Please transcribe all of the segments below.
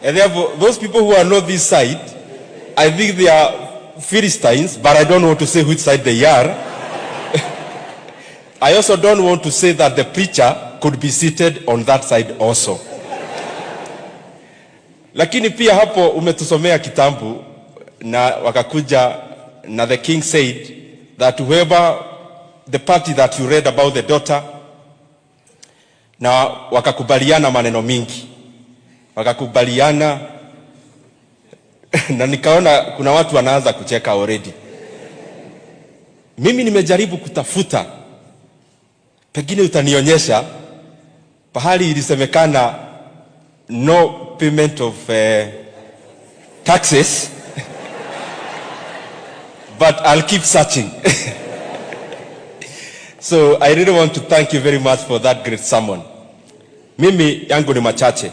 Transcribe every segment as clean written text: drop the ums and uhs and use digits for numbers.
And therefore, those people who are not this side, I think they are Philistines, but I don't want to say which side they are. I also don't want to say that the preacher could be seated on that side also. Lakini pia hapo umetusomea kitambu na wakakuja na the king said that whoever the party that you read about the daughter, na wakakubaliana maneno mingi. Wakakubaliana na nikaona kuna watu wanaanza kucheka already. Mimi nimejaribu kutafuta, pengine utanionyesha pahali ilisemekana no payment of taxes. But I'll keep searching. So I really want to thank you very much for that great sermon. Mimi yangu ni machache.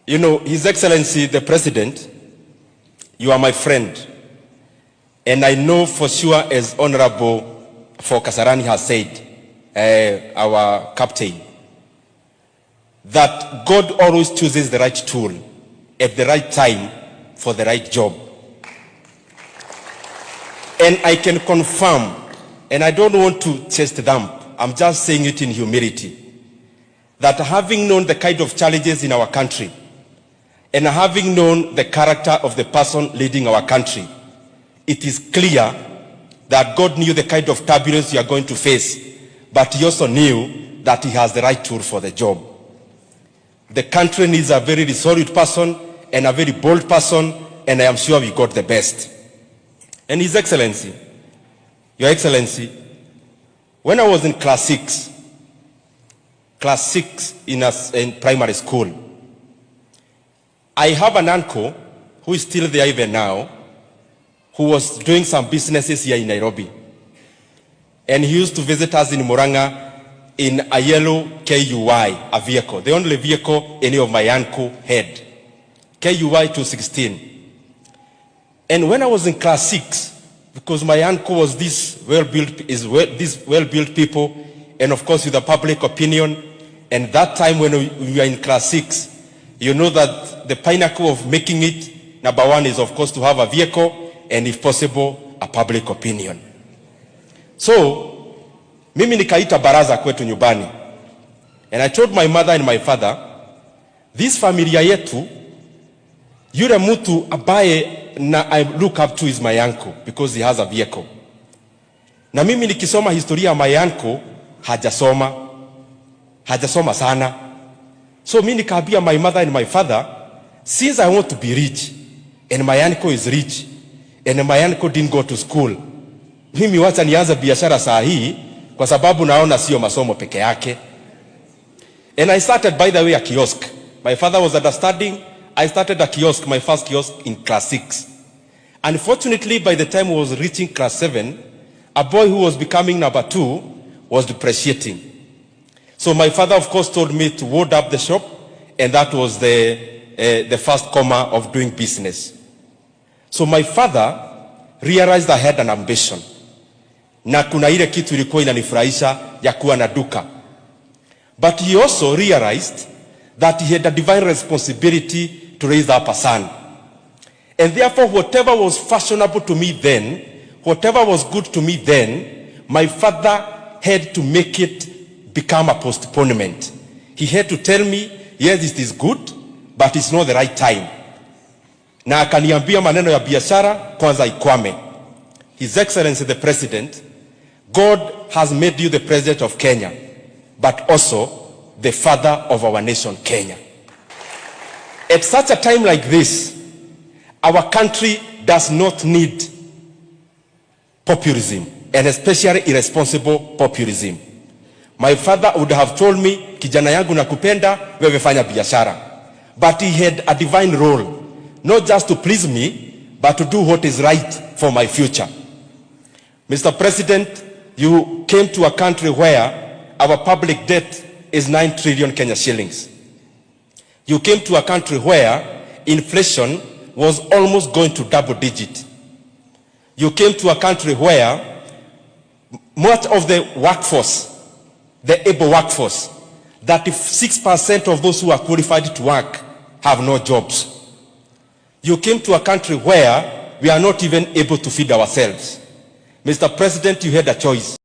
You know, His Excellency the President, you are my friend. And I know for sure, as Honorable for Kasarani has said, our captain, that God always chooses the right tool at the right time for the right job. And I can confirm, and I don't want to chest them, I'm just saying it in humility, that having known the kind of challenges in our country, and having known the character of the person leading our country, it is clear that God knew the kind of turbulence you are going to face, but He also knew that He has the right tool for the job. The country needs a very resolute person and a very bold person, and I am sure we got the best. And His Excellency, Your Excellency, when I was in class 6 in primary school, I have an uncle who is still there even now, who was doing some businesses here in Nairobi. And he used to visit us in Muranga in a yellow KUI, a vehicle, the only vehicle any of my uncle had. KUI 216. And when I was in class 6, because my uncle was this well-built people, and of course with the public opinion, and that time when we were in class 6, you know that the pinnacle of making it, number one, is of course to have a vehicle, and if possible, a public opinion. So, mimi nikaita baraza kwetu nyumbani. And I told my mother and my father, this familia yetu, yule mtu ambaye na I look up to is my uncle, because he has a vehicle. Na mimi nikisoma historia ya my uncle, hajasoma sana. So mimi nikaambia my mother and my father, since I want to be rich, and my uncle is rich, and my uncle didn't go to school, mimi wacha nianze biashara saa hii, kwa sababu naona sio masomo peke yake. And I started, by the way, a kiosk. My father was understanding. I started a kiosk, my first kiosk, in class 6. Unfortunately, by the time I was reaching class 7, a boy who was becoming number 2 was depreciating. So my father, of course, told me to ward up the shop, and that was the first comma of doing business. So my father realized I had an ambition. Na kuna ile kitu ilikuwa inanifurahisha ya kuwa na duka. But he also realized that he had a divine responsibility to raise up a son. And therefore, whatever was fashionable to me then, whatever was good to me then, my father had to make it become a postponement. He had to tell me, yes, it is good, but it's not the right time. Na akaniambia maneno ya biashara kwanza ikwame. His Excellency the President, God has made you the President of Kenya, but also the father of our nation, Kenya. At such a time like this, our country does not need populism, and especially irresponsible populism. My father would have told me, kijana yangu nakupenda, wewe fanya biashara. But he had a divine role, not just to please me, but to do what is right for my future. Mr. President, you came to a country where our public debt is 9 trillion Kenya shillings. You came to a country where inflation was almost going to double digit. You came to a country where much of the workforce, the able workforce, 36% of those who are qualified to work have no jobs. You came to a country where we are not even able to feed ourselves. Mr. President, you had a choice.